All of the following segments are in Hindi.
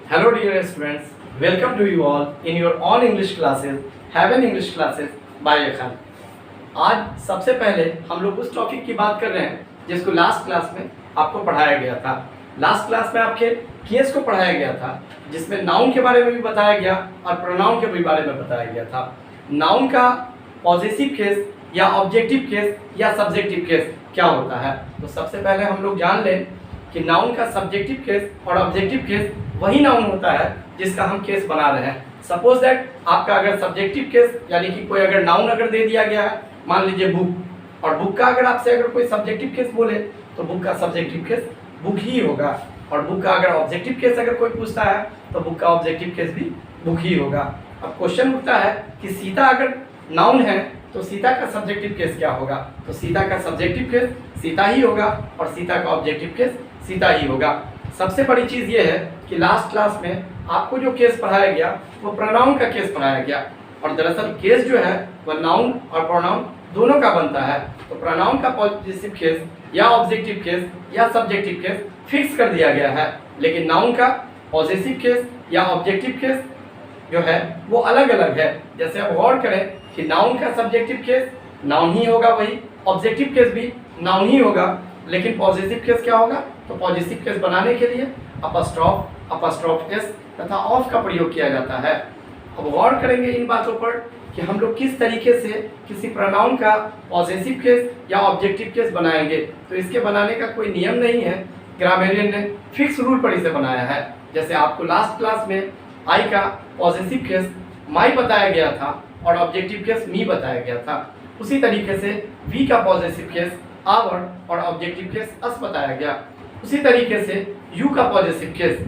Hello dear students, welcome to you all in your own English classes, Heaven English Classes by Akhan। आज सबसे पहले हम लोग उस टॉपिक की बात कर रहे हैं जिसको लास्ट क्लास में आपको पढ़ाया गया था। लास्ट क्लास में आपके केस को पढ़ाया गया था जिसमें नाउन के बारे में भी बताया गया और प्रोनाउन के भी बारे में बताया गया था। नाउन का पॉजिटिव केस या ऑब्जेक्टिव केस या सब्जेक्टिव केस क्या होता है, तो सबसे पहले हम लोग जान लें कि नाउन का सब्जेक्टिव केस और ऑब्जेक्टिव केस वही नाउन होता है जिसका हम केस बना रहे हैं। सपोज दैट आपका अगर सब्जेक्टिव केस यानी कि कोई अगर नाउन अगर दे दिया गया है, मान लीजिए बुक, और बुक का अगर आपसे अगर कोई सब्जेक्टिव केस बोले तो बुक का सब्जेक्टिव केस बुक ही होगा, और बुक का अगर ऑब्जेक्टिव केस अगर कोई पूछता है तो बुक का ऑब्जेक्टिव केस भी बुक ही होगा। अब क्वेश्चन उठता है कि सीता अगर नाउन है तो सीता का सब्जेक्टिव केस क्या होगा, तो सीता का सब्जेक्टिव केस सीता ही होगा और सीता का ऑब्जेक्टिव केस सीता ही होगा। सबसे बड़ी चीज़ ये है कि लास्ट क्लास में आपको जो केस पढ़ाया गया वो प्रोनाउन का केस पढ़ाया गया, और दरअसल केस जो है वह नाउन और प्रोनाउन दोनों का बनता है। तो प्रोनाउन का पॉजिटिव केस या ऑब्जेक्टिव केस या सब्जेक्टिव केस फिक्स कर दिया गया है, लेकिन नाउन का पॉजिटिव केस या ऑब्जेक्टिव केस जो है वो अलग अलग है। जैसे अब गौर करें कि नाउन का सब्जेक्टिव केस नाउन ही होगा, वही ऑब्जेक्टिव केस भी नाउन ही होगा, लेकिन पॉजिटिव केस क्या होगा, तो पॉजिटिव केस बनाने के लिए अपॉस्ट्रोफ एस तथा ऑफ का प्रयोग किया जाता है। अब गौर करेंगे इन बातों पर कि हम लोग किस तरीके से किसी प्रोनाउन का पॉजिटिव केस या ऑब्जेक्टिव केस बनाएंगे। तो इसके बनाने का कोई नियम नहीं है, ग्रामेरियन ने फिक्स रूल पर इसे बनाया है। जैसे आपको लास्ट क्लास में आई का पॉजिटिव केस माई बताया गया था और ऑब्जेक्टिव केस मी बताया गया था, उसी तरीके से वी का पॉजिटिव केस आवर और ऑब्जेक्टिव केस अस बताया गया। उसी तरीके से यू का पॉजिटिव केस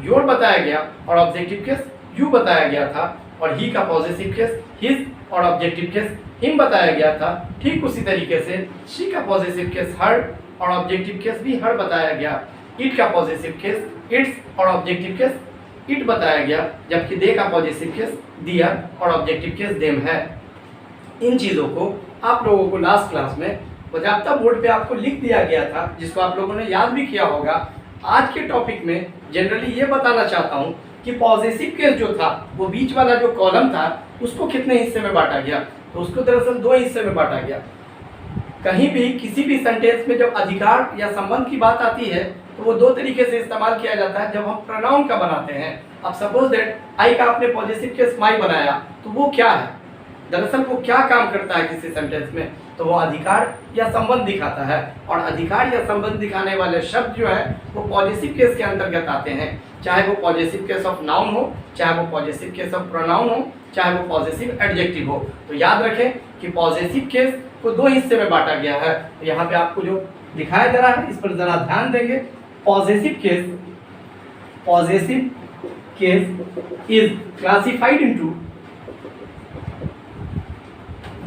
योर बताया गया और ऑब्जेक्टिव केस यू बताया गया था, और ही का पॉजिटिव केस हिज और ऑब्जेक्टिव केस हिम बताया गया था। ठीक उसी तरीके से शी का पॉजिटिव केस हर और ऑब्जेक्टिव केस भी हर बताया गया। इट का पॉजिटिव केस इट्स और ऑब्जेक्टिव केस इट बताया गया, जबकि दे का पॉजिटिव केस दियर और ऑब्जेक्टिव केस देम है। इन चीज़ों को आप लोगों को लास्ट क्लास में बजाबता बोर्ड पे आपको लिख दिया गया था, जिसको आप लोगों ने याद भी किया होगा। आज के टॉपिक में जनरली ये बताना चाहता हूँ कि पॉजिटिव केस जो था वो बीच वाला जो कॉलम था उसको कितने हिस्से में बांटा गया, तो उसको दरअसल दो हिस्से में बांटा गया। कहीं भी किसी भी सेंटेंस में जब अधिकार या संबंध की बात आती है तो वो दो तरीके से इस्तेमाल किया जाता है जब हम प्रोनाउन का बनाते हैं। अब सपोज दैट आई का आपने पॉजिटिव केस माई बनाया, तो वो क्या है, दरअसल वो क्या काम करता है किसी सेंटेंस में, तो वो अधिकार या संबंध दिखाता है, और अधिकार या संबंध दिखाने वाले शब्द जो है वो पॉजिटिव केस के अंतर्गत आते हैं, चाहे वो पॉजिटिव केस ऑफ नाउन हो, चाहे वो पॉजिटिव केस ऑफ प्रोनाउन हो, चाहे वो पॉजिटिव एडजेक्टिव हो। तो याद रखें कि पॉजिटिव केस को दो हिस्से में बांटा गया है। तो यहाँ पे आपको जो दिखाया जा रहा है इस पर जरा ध्यान देंगे। Positive case is classified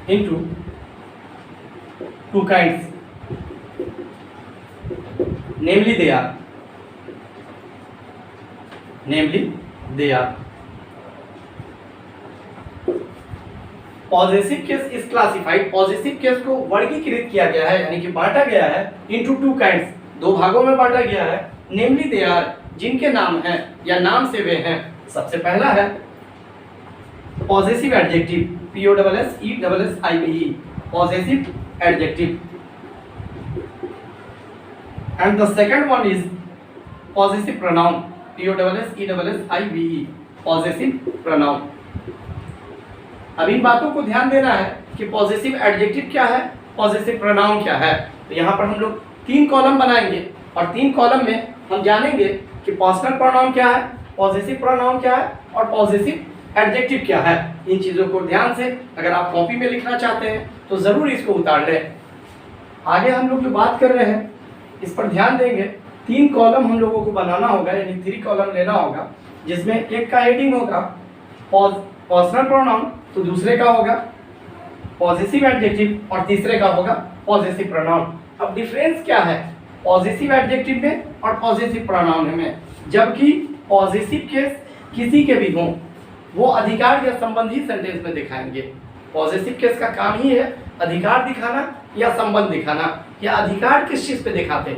into two kinds, namely they are positive case is classified, positive case को वर्गीकृत किया गया है यानी कि बांटा गया है इनटू टू काइंड्स, दो भागों में बांटा गया है। नेमली दे आर, जिनके नाम हैं या नाम से वे हैं। सबसे पहला है positive adjective, POSSESSIVE, possessive adjective, and the second one is possessive pronoun, POSSESSIVE, possessive pronoun। अब इन बातों को ध्यान देना है कि पॉजिटिव एडजेक्टिव क्या है, पॉजिटिव प्रोनाउन क्या है। तो यहाँ पर हम लोग तीन कॉलम बनाएंगे और तीन कॉलम में हम जानेंगे कि पर्सनल प्रोनाउन क्या है, पॉजिटिव प्रोनाउन क्या है और पॉजिटिव एडजेक्टिव क्या है। इन चीज़ों को ध्यान से अगर आप कॉपी में लिखना चाहते हैं तो ज़रूर इसको उतार लें। आगे हम लोग जो बात कर रहे हैं इस पर ध्यान देंगे। तीन कॉलम हम लोगों को बनाना होगा, यानी 3 कॉलम लेना होगा, जिसमें एक का हेडिंग होगा पर्सनल प्रोनाउन, तो दूसरे का होगा पॉजिटिव एडजेक्टिव और तीसरे का होगा पॉजिटिव प्रोनाउन। अब डिफरेंस क्या है पॉजिटिव एडजेक्टिव में और पॉजिटिव प्रोनाउन में, जबकि पॉजिटिव केस किसी के भी हों वो अधिकार या संबंध ही सेंटेंस में दिखाएंगे। पॉजिटिव केस का काम ही है अधिकार दिखाना या संबंध दिखाना, या अधिकार किस चीज़ पे दिखाते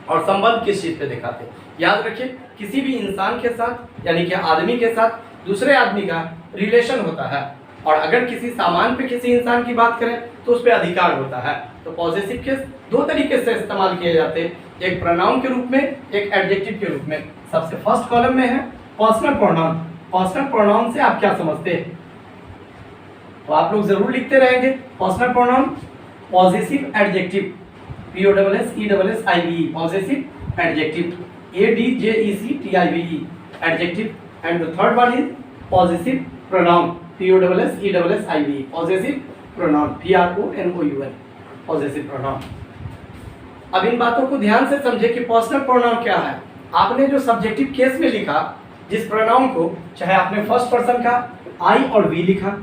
और संबंध किस चीज़ पे दिखाते। याद रखिए किसी भी इंसान के साथ यानी कि आदमी के साथ दूसरे आदमी का रिलेशन होता है। और अगर किसी सामान पे किसी इंसान की बात करें तो उस पर अधिकार होता है। तो पॉजेसिव केस दो तरीके से इस्तेमाल किए जाते हैं, एक प्रोनाउन के रूप में, एक एडजेक्टिव के रूप में। सबसे फर्स्ट कॉलम में है पर्सनल प्रोनाउन। पर्सनल प्रोनाउन से आप क्या समझते हैं, तो आप लोग जरूर लिखते रहेंगे। Personal pronoun possessive adjective, POSSESSIVE possessive adjective, ADJECTIVE adjective. And the third one is possessive pronoun, POSSESSIVE possessive pronoun, PRONOUN possessive pronoun. अब इन बातों को ध्यान से समझे कि पर्सनल प्रोनाउन क्या है। आपने जो सब्जेक्टिव केस में लिखा जिस प्रोनाउन को, चाहे आपने फर्स्ट पर्सन का आई और वी लिखा,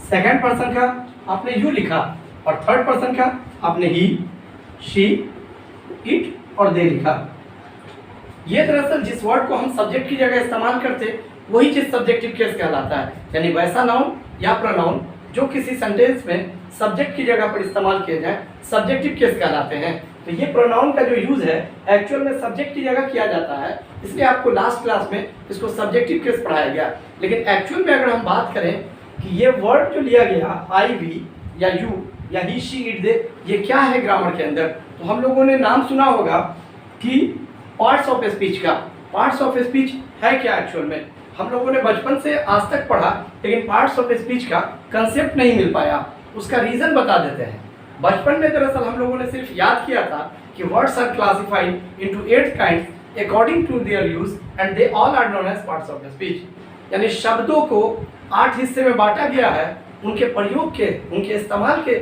सेकंड पर्सन का आपने यू लिखा, और थर्ड पर्सन का आपने ही, शी, इट और दे लिखा। ये दरअसल जिस वर्ड को हम सब्जेक्ट की जगह इस्तेमाल करते वही चीज सब्जेक्टिव केस कहलाता है। यानी वैसा नाउन या प्रोनाउन जो किसी सेंटेंस में सब्जेक्ट की जगह पर इस्तेमाल किए जाए सब्जेक्टिव केस कहलाते हैं। तो ये प्रोनाउन का जो यूज है एक्चुअल में सब्जेक्ट की जगह किया जाता है, इसलिए आपको लास्ट क्लास में इसको सब्जेक्टिव केस पढ़ाया गया। लेकिन एक्चुअल में अगर हम बात करें कि ये वर्ड जो लिया गया आई वी या यू या ही, शी, इट, दे, ये क्या है ग्रामर के अंदर, तो हम लोगों ने नाम सुना होगा कि पार्ट्स ऑफ स्पीच का। पार्ट्स ऑफ स्पीच है क्या एक्चुअल में, हम लोगों ने बचपन से आज तक पढ़ा, लेकिन पार्ट्स ऑफ स्पीच का कंसेप्ट नहीं मिल पाया। उसका रीजन बता देते हैं। बचपन में दरअसल हम लोगों ने सिर्फ याद किया था कि words are classified into 8 kinds according to their use and they all are known as parts of speech. यानी शब्दों को 8 हिस्से में बांटा गया है उनके प्रयोग के, उनके इस्तेमाल के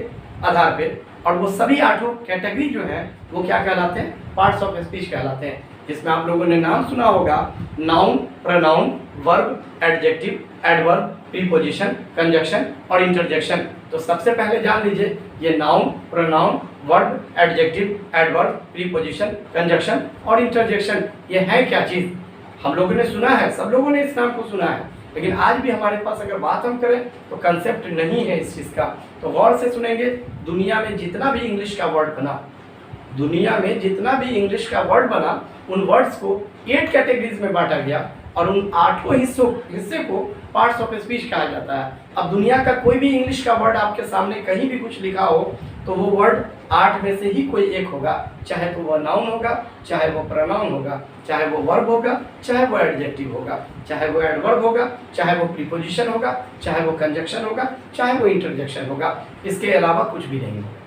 आधार पे, और वो सभी 8 कैटेगरी जो हैं वो क्या कहलाते हैं, पार्ट्स ऑफ स्पीच कहलाते हैं। जिसमें आप लोगों ने नाम सुना होगा noun, pronoun, verb, adjective, adverb, preposition, conjunction और इंटरजेक्शन। तो सबसे पहले जान लीजिए ये noun, pronoun, verb, adjective, adverb, preposition, conjunction और इंटरजेक्शन ये है क्या चीज़। हम लोगों ने सुना है, सब लोगों ने इस नाम को सुना है, लेकिन आज भी हमारे पास अगर बात हम करें तो कंसेप्ट नहीं है इस चीज़ का। तो गौर से सुनेंगे, दुनिया में जितना भी इंग्लिश का वर्ड बना, दुनिया में जितना भी इंग्लिश का वर्ड बना, उन वर्ड्स को 8 कैटेगरीज में बांटा गया और उन 8 हिस्से को पार्ट्स ऑफ स्पीच कहा जाता है। अब दुनिया का कोई भी इंग्लिश का वर्ड आपके सामने कहीं भी कुछ लिखा हो तो वो वर्ड 8 में से ही कोई एक होगा, चाहे तो वह नाउन होगा, चाहे वो प्रोनाउन होगा, चाहे वो वर्ब होगा, चाहे वो एडजेक्टिव होगा, चाहे वो एडवर्ब होगा, चाहे वो प्रीपोजिशन होगा, चाहे वो कंजक्शन होगा, चाहे वो इंटरजेक्शन होगा। इसके अलावा कुछ भी नहीं होगा।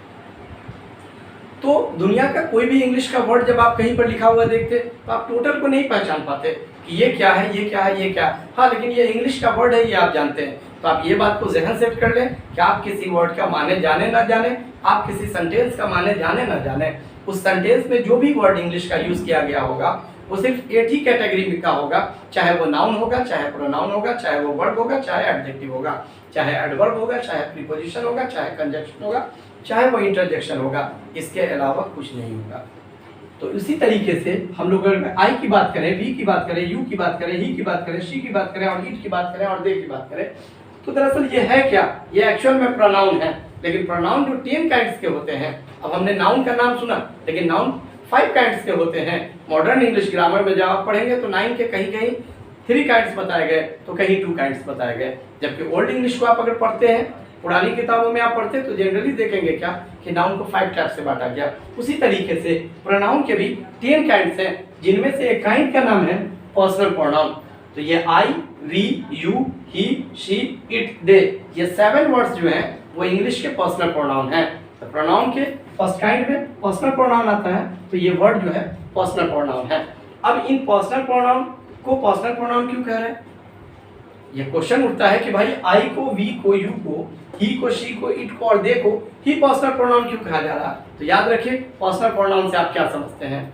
तो दुनिया का कोई भी इंग्लिश का वर्ड जब आप कहीं पर लिखा हुआ देखते तो आप टोटल को नहीं पहचान पाते कि ये क्या है, ये क्या है, ये क्या है। हाँ, लेकिन ये इंग्लिश का वर्ड है ये आप जानते हैं। तो आप ये बात को जहन सेट कर लें कि आप किसी वर्ड का माने जाने ना जाने, आप किसी सेंटेंस का माने जाने ना जाने, उस सेंटेंस में जो भी वर्ड इंग्लिश का यूज किया गया होगा वो सिर्फ 8 ही कैटेगरी का होगा, चाहे वो नाउन होगा, चाहे प्रोनाउन होगा, चाहे वो वर्ब होगा, चाहे एडजेक्टिव होगा, चाहे एडवर्ब होगा, चाहे प्रीपोजिशन होगा, चाहे कंजक्शन होगा, चाहे वो इंटरजेक्शन होगा। इसके अलावा कुछ नहीं होगा। तो इसी तरीके से हम लोग अगर आई की बात करें, वी की बात करें, यू की बात करें, ही की बात करें, शी की बात करें और इट की बात करें और दे की बात करें, तो दरअसल ये है क्या, ये एक्चुअल में प्रोनाउन है। लेकिन प्रोनाउन जो 10 काइंड्स के होते हैं, अब हमने नाउन का नाम सुना, लेकिन नाउन 5 काइंड्स के होते हैं। मॉडर्न इंग्लिश ग्रामर में जब आप पढ़ेंगे तो 9 के कहीं कहीं 3 काइंड्स बताए गए, तो कहीं 2 काइंड्स बताए गए। जबकि ओल्ड इंग्लिश को आप अगर पढ़ते हैं, पुरानी किताबों में आप पढ़ते तो जनरली देखेंगे क्या कि नाउन को 5 टाइप से बांटा गया। उसी तरीके से प्रोनाउन के भी 10 काइंड्स हैं, जिनमें से एक काइंड का नाम है पर्सनल प्रोनाउन। तो ये I, we, you, he, she, it, they, ये 7 वर्ड्स जो हैं वो इंग्लिश के पर्सनल प्रोनाउन हैं। तो प्रोनाउन के फर्स्ट काइंड में पर्सनल प्रोनाउन आता है, तो ये वर्ड जो है पर्सनल प्रोनाउन है। अब इन पर्सनल प्रोनाउन को पर्सनल प्रोनाउन क्यों कह रहे हैं, ये क्वेश्चन उठता है कि भाई आई को, वी को, यू को, ही को, शी को, इट को और दे को ही पर्सनल प्रोनाउन क्यों कहा जा रहा है। तो याद रखिए पर्सनल प्रोनाउन से आप क्या समझते हैं,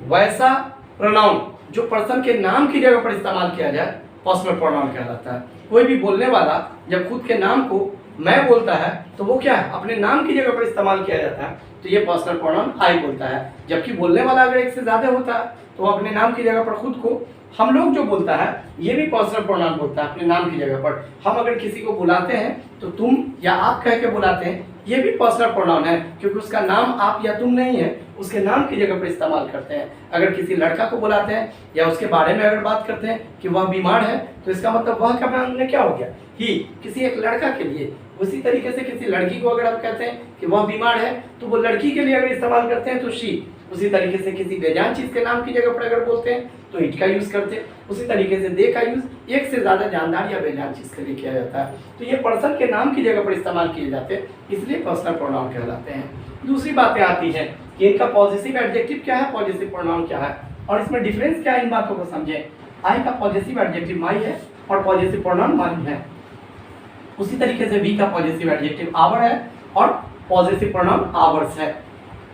वैसा प्रोनाउन जो पर्सन के नाम की जगह पर इस्तेमाल किया जाए पर्सनल प्रोनाउन कहलाता है। कोई भी बोलने वाला जब खुद के नाम को मैं बोलता है तो वो क्या है, अपने नाम की जगह पर इस्तेमाल किया जाता है, तो ये पर्सनल प्रोनाउन आई बोलता है। जबकि बोलने वाला अगर एक से ज्यादा होता है तो वो अपने नाम की जगह पर खुद को, हम लोग जो बोलता है ये भी पर्सनल प्रोनाउन बोलता है अपने नाम की जगह पर। हम अगर किसी को बुलाते हैं तो तुम या आप कह के बुलाते हैं, ये भी पर्सनल प्रोनाउन है, क्योंकि उसका नाम आप या तुम नहीं है, उसके नाम की जगह पर इस्तेमाल करते हैं। अगर किसी लड़का को बुलाते हैं या उसके बारे में अगर बात करते हैं कि वह बीमार है, तो इसका मतलब वह का मामले क्या हो गया, ही, किसी एक लड़का के लिए। उसी तरीके से किसी लड़की को अगर आप कहते हैं कि वह बीमार है, तो वो लड़की के लिए अगर इस्तेमाल करते हैं तो शी। उसी तरीके से किसी बेजान चीज़ के नाम की जगह पर अगर बोलते हैं तो इट का यूज़ करते हैं। उसी तरीके से दे का यूज़ एक से ज़्यादा जानदार या बेजान चीज़ के लिए किया जाता है। तो ये पर्सन के नाम की जगह पर इस्तेमाल किए जाते हैं, इसलिए पर्सनल प्रोनाउन कहलाते हैं। दूसरी बातें आती हैं कि इनका पॉजिटिव एडजेक्टिव क्या है, पॉजिटिव प्रोनाउन क्या है, और इसमें डिफरेंस क्या है, इन बातों को समझें। आई का पॉजिटिव एडजेक्टिव माई है और पॉजिटिव प्रोनाउन माई है। उसी तरीके से वी का पॉजिटिव एडजेक्टिव आवर है और पॉजिटिव प्रोनाउन आवर्स है।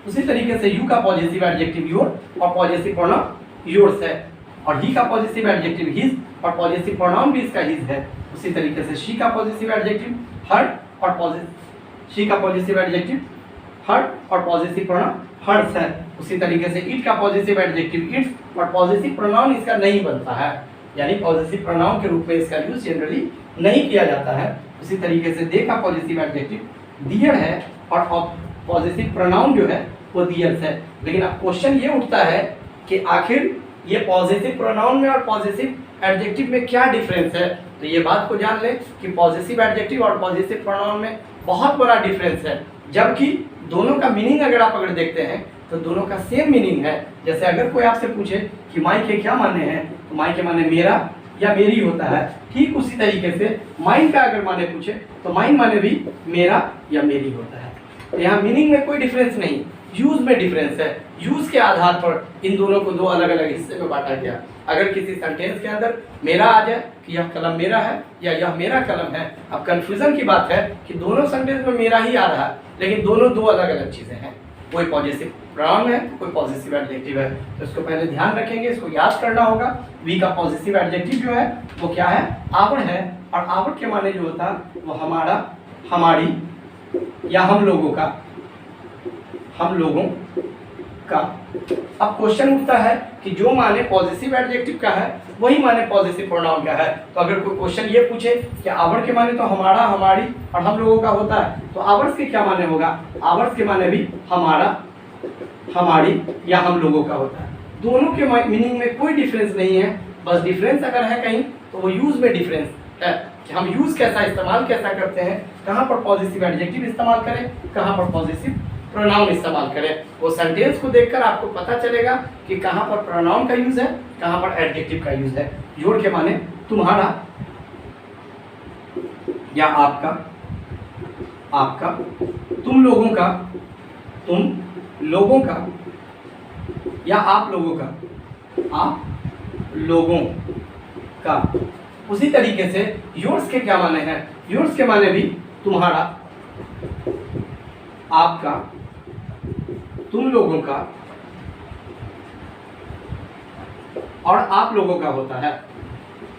उसी तरीके से यू का पॉजिटिव एडजेक्टिव योर और पॉजिटिव प्रोनाउन योर्स है। और ही का पॉजिटिव एडजेक्टिव हिज और पॉजिटिव प्रोनाउन भी इसका हिज है। उसी तरीके से शी का पॉजिटिव एडजेक्टिव हर और शी का पॉजिटिव एडजेक्टिव हर और पॉजिटिव प्रोनाउन हर्स है। उसी तरीके से इट का पॉजिटिव एडजेक्टिव इट्स और पॉजिटिव प्रोनाउन इसका नहीं बनता है, यानी पॉजिटिव प्रोनाउन के रूप में इसका यूज जनरली नहीं किया जाता है। उसी तरीके से दे का पॉजिटिव एडजेक्टिव डियर है और पॉजिटिव प्रोनाउन जो है वो डियर्स है। लेकिन अब क्वेश्चन ये उठता है कि आखिर ये पॉजिटिव प्रोनाउन में और पॉजिटिव एडजेक्टिव में क्या डिफरेंस है। तो ये बात को जान लें कि पॉजिटिव एडजेक्टिव और पॉजिटिव प्रोनाउन में बहुत बड़ा डिफरेंस है, जबकि दोनों का मीनिंग अगर देखते हैं तो दोनों का सेम मीनिंग है। जैसे अगर कोई आपसे पूछे कि माई के क्या माने हैं, तो माई के माने मेरा या मेरी होता है। ठीक उसी तरीके से माइन का अगर माने पूछे तो माइन माने भी मेरा या मेरी होता है। तो यहाँ मीनिंग में कोई डिफरेंस नहीं, यूज में डिफरेंस है। यूज के आधार पर इन दोनों को दो अलग अलग हिस्से में बांटा गया। अगर किसी सेंटेंस के अंदर मेरा आ जाए कि यह कलम मेरा है या यह मेरा कलम है, अब कंफ्यूजन की बात है कि दोनों सेंटेंस में मेरा ही आ रहा है, लेकिन दोनों दो अलग अलग चीज़ें हैं। कोई पॉजिटिव प्रोनाउन है, कोई पॉजिटिव एडजेक्टिव है। तो इसको पहले ध्यान रखेंगे, इसको याद करना होगा। वी का पॉजिटिव एडजेक्टिव जो है वो क्या है, आवर है। और आवर के माने जो होता है वो हमारा, हमारी या हम लोगों का, हम लोगों का। अब क्वेश्चन उठता है कि जो माने पॉजिटिव एडजेक्टिव का है वही माने पॉजिटिव प्रोनाउन का है। तो अगर कोई क्वेश्चन ये पूछे कि आवर के माने तो हमारा, हमारी और हम लोगों का होता है, तो आवर्स के क्या माने होगा, आवर्स के माने भी हमारा, हमारी या हम लोगों का होता है। दोनों के मीनिंग में कोई डिफरेंस नहीं है। बस डिफरेंस अगर है कहीं तो वो यूज में डिफरेंस है कि हम यूज कैसा, इस्तेमाल कैसा करते हैं, कहाँ पर पॉजिटिव एडजेक्टिव इस्तेमाल करें, कहाँ पर पॉजिटिव प्रोनाउन इस्तेमाल करें। वो सेंटेंस को देखकर आपको पता चलेगा कि कहाँ पर प्रोनाउन का यूज है, कहाँ पर एडजेक्टिव का यूज है। योर के माने तुम्हारा या आपका, आपका, तुम लोगों का, तुम लोगों का या आप लोगों का, आप लोगों का। उसी तरीके से योर्स के क्या माने हैं, योर्स के माने भी तुम्हारा, आपका, तुम लोगों का और आप लोगों का होता है।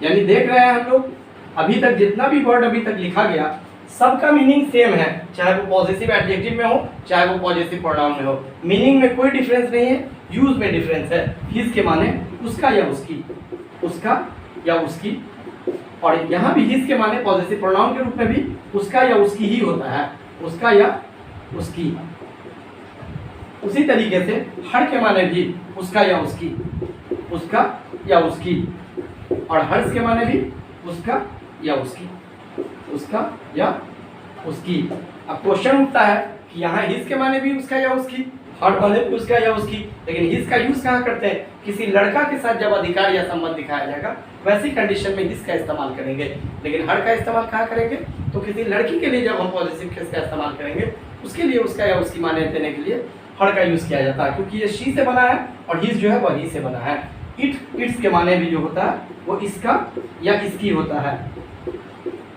यानी देख रहे हैं हम लोग अभी तक जितना भी वर्ड अभी तक लिखा गया सबका मीनिंग सेम है, चाहे वो पॉजिटिव एडजेक्टिव में हो चाहे वो पॉजिटिव प्रोनाउन में हो। मीनिंग में कोई डिफरेंस नहीं है, यूज में डिफरेंस है। हिज के माने उसका या उसकी, उसका या उसकी। और यहाँ भी हिज के माने पॉजिटिव प्रोनाउन के रूप में भी उसका या उसकी ही होता है, उसका या उसकी। उसी तरीके से हर के माने भी उसका या उसकी, उसका या उसकी। और हर्ष के माने भी उसका या उसकी, उसका या उसकी। अब क्वेश्चन उठता है कि यहाँ हिज के माने भी उसका या उसकी, हर माने भी उसका या उसकी, लेकिन हिज का यूज कहाँ करते हैं, किसी लड़का के साथ जब अधिकार या संबंध दिखाया जाएगा वैसी कंडीशन में हिज का इस्तेमाल करेंगे। लेकिन हर का इस्तेमाल कहाँ करेंगे, तो किसी लड़की के लिए जब हम पॉजिटिव केस का इस्तेमाल करेंगे उसके लिए उसका या उसकी माने देने के लिए हर का यूज किया जाता है, क्योंकि ये शी से बना है और हिज जो है वह ही से बना है। इट्स के माने भी जो होता है वो इसका या इसकी होता है,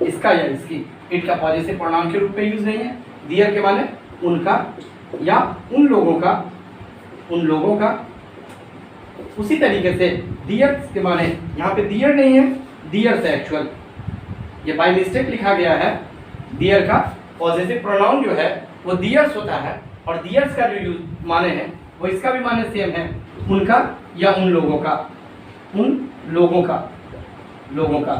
इसका या इसकी। इट का पॉजिटिव प्रोनाउन के रूप में यूज नहीं है। दियर के माने उनका या उन लोगों का, उन लोगों का। उसी तरीके से दियर के माने यहाँ पे दियर नहीं है, दियर से एक्चुअल ये बाय मिस्टेक लिखा गया है। दियर का पॉजिटिव प्रोनाउन जो है वो दियर्स होता है और दियर्स का जो यूज माने हैं वो इसका भी माने सेम है, उनका या उन लोगों का, उन लोगों का, लोगों का।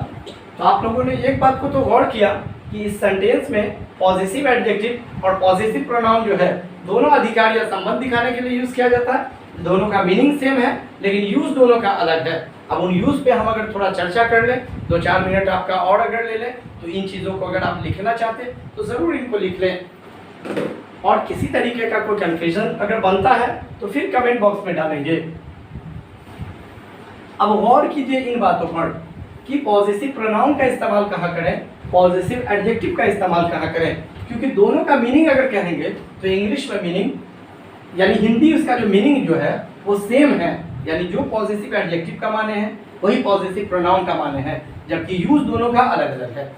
तो आप लोगों ने एक बात को तो गौर किया कि इस सेंटेंस में पॉजिटिव एडजेक्टिव और पॉजिटिव प्रोनाउन जो है दोनों अधिकार या संबंध दिखाने के लिए यूज किया जाता है। दोनों का मीनिंग सेम है लेकिन यूज दोनों का अलग है। अब उन यूज पे हम अगर थोड़ा चर्चा कर लें, 2-4 मिनट आपका और अगर ले लें, तो इन चीज़ों को अगर आप लिखना चाहते हैं तो ज़रूर इनको लिख लें। और किसी तरीके का कोई कन्फ्यूजन अगर बनता है तो फिर कमेंट बॉक्स में डालेंगे। अब गौर कीजिए इन बातों पर कि पॉजिटिव प्रोनाउन का इस्तेमाल कहाँ करें, पॉजिटिव एडजेक्टिव का इस्तेमाल कहाँ करें, क्योंकि दोनों का मीनिंग अगर कहेंगे तो इंग्लिश में मीनिंग यानी हिंदी उसका जो मीनिंग जो है वो सेम है, यानी जो पॉजिटिव एडजेक्टिव का माने हैं वही पॉजिटिव प्रोनाउन का माने हैं, जबकि यूज दोनों का अलग अलग है।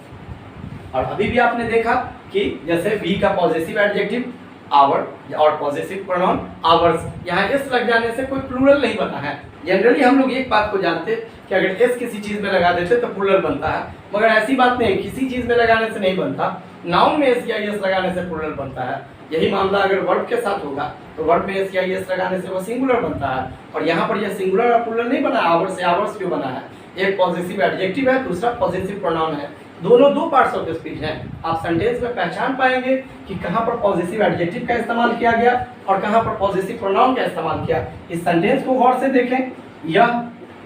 और अभी भी आपने देखा कि जैसे वी का पॉजिटिव एडजेक्टिव आवर और पॉजिटिव प्रोनाउन आवर्स, यहाँ एस लग जाने से कोई प्लूरल नहीं बना है। जनरली हम लोग एक बात को जानते कि अगर एस किसी चीज़ में लगा देते तो प्लूरल बनता है, मगर ऐसी बात नहीं, किसी चीज़ में लगाने से नहीं बनता। नाउन में एस या एस लगाने से प्लूरल बनता है। यही मामला अगर वर्ब के साथ होगा तो वर्ब में एस या एस लगाने से वो सिंगुलर बनता है, और यहाँ पर यह सिंगुलर और प्लूरल नहीं बना, आवर्स से आवर्स क्यों बना है? एक पॉजिटिव एडजेक्टिव है, दूसरा पॉजिटिव प्रोनाउन है, दोनों दो पार्ट्स ऑफ स्पीच हैं। आप सेंटेंस में पहचान पाएंगे कि कहाँ पर पॉजिटिव एडजेक्टिव का इस्तेमाल किया गया और कहाँ पर पॉजिटिव प्रोनाउन का इस्तेमाल किया। इस सेंटेंस को गौर से देखें, यह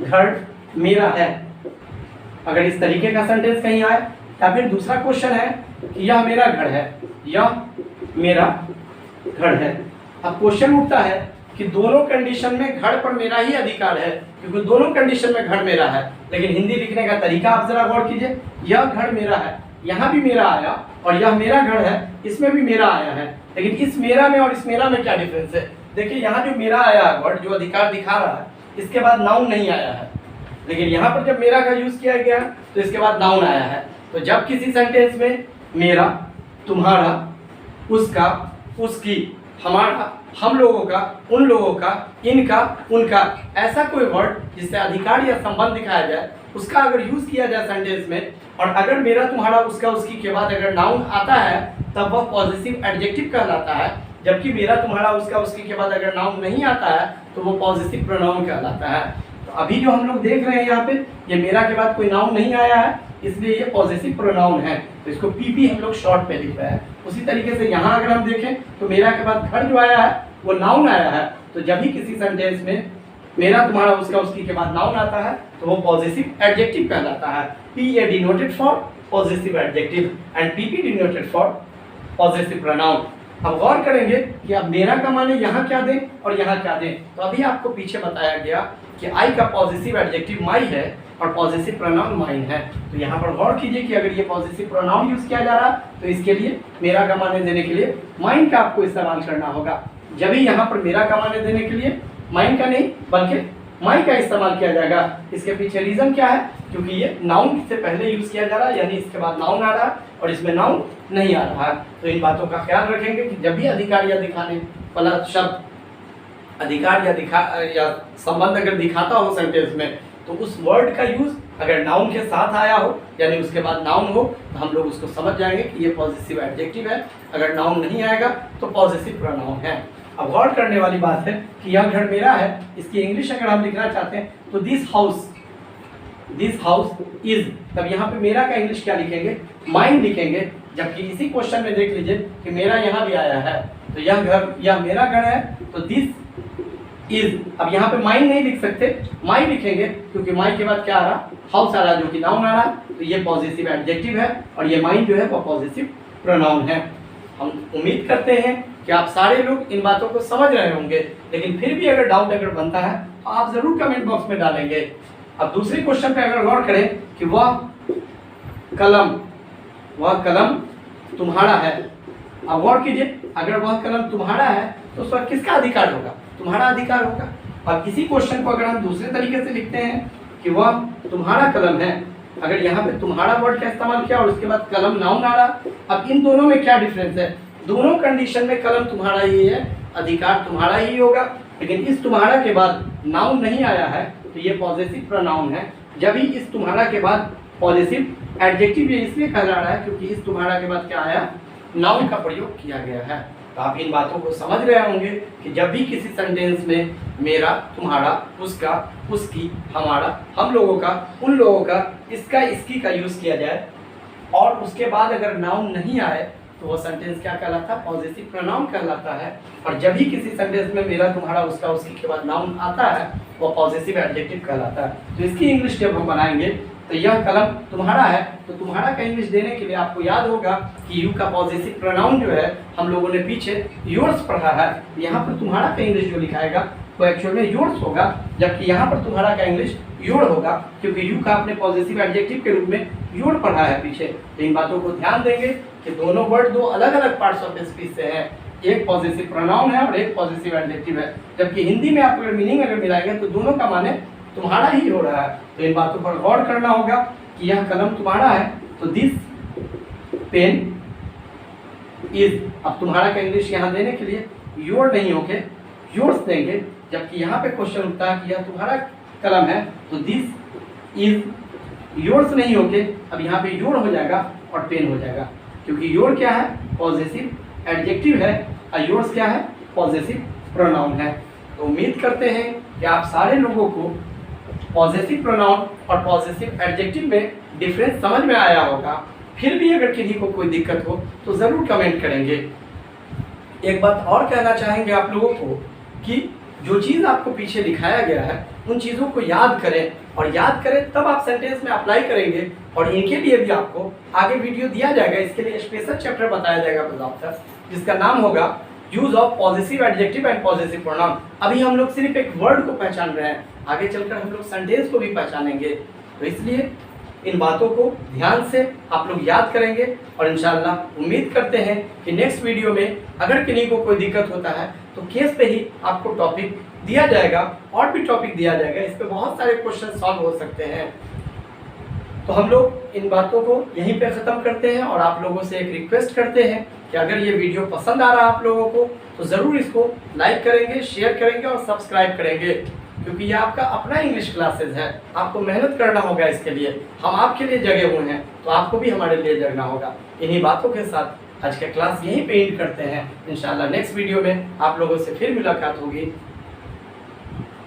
घर मेरा है। अगर इस तरीके का सेंटेंस कहीं आए, या फिर दूसरा क्वेश्चन है कि यह मेरा घर है, यह मेरा घर है। अब क्वेश्चन उठता है कि दोनों कंडीशन में घर पर मेरा ही अधिकार है, क्योंकि दोनों कंडीशन में घर मेरा है। लेकिन हिंदी लिखने का तरीका आप जरा गौर कीजिए, यह घर मेरा है, यहाँ भी मेरा आया, और यह मेरा घर है, इसमें भी मेरा आया है। लेकिन इस मेरा में और इस मेरा में क्या डिफरेंस है? देखिए, यहाँ जो मेरा आया है वर्ड, जो अधिकार दिखा रहा है, इसके बाद नाउन नहीं आया है। लेकिन यहाँ पर जब मेरा का यूज किया गया तो इसके बाद नाउन आया है। तो जब किसी सेंटेंस में मेरा, तुम्हारा, उसका, उसकी, हमारा, हम लोगों का, उन लोगों का, इनका, उनका, ऐसा कोई वर्ड जिससे अधिकार या संबंध दिखाया जाए, उसका अगर यूज किया जाए सेंटेंस में, और अगर मेरा, तुम्हारा, उसका, उसकी के बाद अगर नाउन आता है तब वह पॉजिटिव एडजेक्टिव कहलाता है। जबकि मेरा, तुम्हारा, उसका, उसकी के बाद अगर नाउन नहीं आता है तो वो पॉजिटिव प्रोनाउन कहलाता है। तो अभी जो हम लोग देख रहे हैं यहाँ पे, ये मेरा के बाद कोई नाउन नहीं आया है, इसलिए ये पॉजिटिव प्रोनाउन है, तो इसको पीपी हम लोग शॉर्ट में लिख रहे हैं। उसी तरीके से यहाँ अगर हम देखें तो मेरा के बाद घर जो आया है वो नाउन आया है। तो जब भी किसी सेंटेंस में मेरा, तुम्हारा, उसका, उसकी के बाद नाउन आता है तो वो पॉजिटिव एडजेक्टिव कहलाता है। P A denoted for positive adjective and PP denoted for positive pronoun. अब गौर करेंगे कि अब मेरा का माने यहाँ क्या दें और यहाँ क्या दें। तो अभी आपको पीछे बताया गया कि आई का पॉजिटिव एडजेक्टिव माई है और पॉजिटिव प्रोनाउन माइन है। तो यहाँ पर गौर कीजिए कि अगर ये पॉजिटिव प्रोनाउन यूज किया जा रहा तो इसके लिए मेरा का माने देने के लिए माइन का आपको इस्तेमाल करना होगा। जब भी यहाँ पर मेरा का माने देने के लिए माइन का नहीं बल्कि माई का इस्तेमाल किया जाएगा। इसके पीछे रीजन क्या है? क्योंकि ये नाउन से पहले यूज किया जा रहा है, यानी इसके बाद नाउन आ रहा है और इसमें नाउन नहीं आ रहा है। तो इन बातों का ख्याल रखेंगे कि जब भी अधिकार या दिखाने वाला शब्द अधिकार या संबंध अगर दिखाता हो सेंटेंस में, तो उस वर्ड का यूज अगर नाउन के साथ आया हो यानी उसके बाद नाउन हो तो हम लोग उसको समझ जाएंगे कि ये पॉजिटिव एडजेक्टिव है। अगर नाउन नहीं आएगा तो पॉजिटिव प्रोनाउन है। अब गौर करने वाली बात है कि यह घर मेरा है, इसकी इंग्लिश अगर हम लिखना चाहते हैं तो दिस हाउस इज, तब यहाँ पे मेरा का इंग्लिश क्या लिखेंगे? माइन लिखेंगे। जबकि इसी क्वेश्चन में देख लीजिए कि मेरा यहाँ भी आया है, तो यह मेरा घर है, तो दिस इज। अब यहाँ पे माइन नहीं लिख सकते, माई लिखेंगे, क्योंकि माई के बाद क्या आ रहा? हाउस आ रहा, जो कि नाउन आ रहा। तो ये पॉजिटिव एडजेक्टिव है और ये माइन जो है वो पॉजिटिव प्रोनाउन है। हम उम्मीद करते हैं कि आप सारे लोग इन बातों को समझ रहे होंगे, लेकिन फिर भी अगर डाउट अगर बनता है तो आप जरूर कमेंट बॉक्स में डालेंगे। अब दूसरे क्वेश्चन पे अगर गौर करें कि वह कलम तुम्हारा है। अब गौर कीजिए, अगर वह कलम तुम्हारा है तो उस पर किसका अधिकार होगा? तुम्हारा अधिकार होगा। और किसी क्वेश्चन को अगर हम दूसरे तरीके से लिखते हैं कि वह तुम्हारा कलम है, अगर यहाँ पे तुम्हारा वर्ड का इस्तेमाल किया और उसके बाद कलम नाउन आ रहा, अब इन दोनों में क्या डिफरेंस है? दोनों कंडीशन में कलम तुम्हारा ही है, अधिकार तुम्हारा ही होगा। लेकिन इस तुम्हारा के बाद नाउन नहीं आया है तो ये पॉजिटिव प्रोनाउन है। जब ही इस तुम्हारा के बाद पॉजिटिव एडजेक्टिव ये इसलिए कहला रहा है क्योंकि इस तुम्हारा के बाद क्या आया? नाउन का प्रयोग किया गया है। तो आप इन बातों को समझ रहे होंगे कि जब भी किसी सेंटेंस में मेरा, तुम्हारा, उसका, उसकी, हमारा, हम लोगों का, उन लोगों का, इसका, इसकी का यूज़ किया जाए और उसके बाद अगर नाउन नहीं आए तो वो सेंटेंस क्या कहलाता है? पॉजिटिव प्रोनाउन कहलाता है। और जब भी किसी सेंटेंस में मेरा, तुम्हारा, उसका, उसकी के बाद नाउन आता है वो पॉजिटिव एडजेक्टिव कहलाता है। तो इसकी इंग्लिश जब हम बनाएंगे तो यह कलम तुम्हारा है, तो तुम्हारा का इंग्लिश देने के लिए आपको याद होगा कि यू का पॉजिटिव प्रोनाउन जो है हम लोगों ने पीछे योर्स पढ़ा है। यहाँ पर तुम्हारा का इंग्लिश जो लिखाएगा वो एक्चुअल में योर्स होगा, जबकि यहाँ पर तुम्हारा का इंग्लिश योर होगा, क्योंकि यू का आपने पॉजिटिव एडजेक्टिव के रूप में योर पढ़ा है पीछे। इन बातों को ध्यान देंगे कि दोनों वर्ड दो अलग अलग पार्ट्स ऑफ स्पीच से है, एक पॉजिटिव प्रोनाउन है और एक पॉजिटिव एडजेक्टिव है। जबकि हिंदी में आप अगर मीनिंग अगर मिलाएंगे तो दोनों का माने तुम्हारा ही हो रहा है। तो इन बातों पर गौर करना होगा कि यह कलम तुम्हारा है, तो दिस पेन इज। अब तुम्हारा का इंग्लिश यहाँ देने के लिए योर नहीं होके योर्स देंगे, जबकि यहाँ पे क्वेश्चन उठता है कि यह तुम्हारा कलम है, तो दिस इज योर्स नहीं होके अब यहाँ पे योर हो जाएगा और पेन हो जाएगा, क्योंकि योर क्या है? पॉजिटिव एडजेक्टिव है और योर्स क्या है? पॉजिटिव प्रोनाउन है। तो उम्मीद करते हैं कि आप सारे लोगों को पॉजिटिव प्रोनाउन और पॉजिटिव एडजेक्टिव में डिफरेंस समझ में आया होगा। फिर भी अगर किसी को कोई दिक्कत हो तो ज़रूर कमेंट करेंगे। एक बात और कहना चाहेंगे आप लोगों को कि जो चीज़ आपको पीछे दिखाया गया है उन चीज़ों को याद करें, और याद करें तब आप सेंटेंस में अप्लाई करेंगे। और इनके लिए भी आपको आगे वीडियो दिया जाएगा, इसके लिए स्पेशल चैप्टर बताया जाएगा बजाफ्टर, जिसका नाम होगा use of positive adjective and positive pronoun. अभी हम लोग सिर्फ एक वर्ड को पहचान रहे हैं, आगे चलकर हम लोग सेंटेंस को भी पहचानेंगे। तो इसलिए इन बातों को ध्यान से आप लोग याद करेंगे, और इंशाल्लाह उम्मीद करते हैं कि नेक्स्ट वीडियो में अगर किन्हीं को कोई दिक्कत होता है तो केस पे ही आपको टॉपिक दिया जाएगा और भी टॉपिक दिया जाएगा, इस पे बहुत सारे क्वेश्चन सॉल्व हो सकते हैं। तो हम लोग इन बातों को यहीं पे ख़त्म करते हैं, और आप लोगों से एक रिक्वेस्ट करते हैं कि अगर ये वीडियो पसंद आ रहा है आप लोगों को तो ज़रूर इसको लाइक करेंगे, शेयर करेंगे और सब्सक्राइब करेंगे, क्योंकि ये आपका अपना इंग्लिश क्लासेस है। आपको मेहनत करना होगा इसके लिए, हम आपके लिए जगे हुए हैं तो आपको भी हमारे लिए जगना होगा। इन्हीं बातों के साथ आज का क्लास यहीं पे एंड करते हैं। इंशाल्लाह नेक्स्ट वीडियो में आप लोगों से फिर मुलाकात होगी।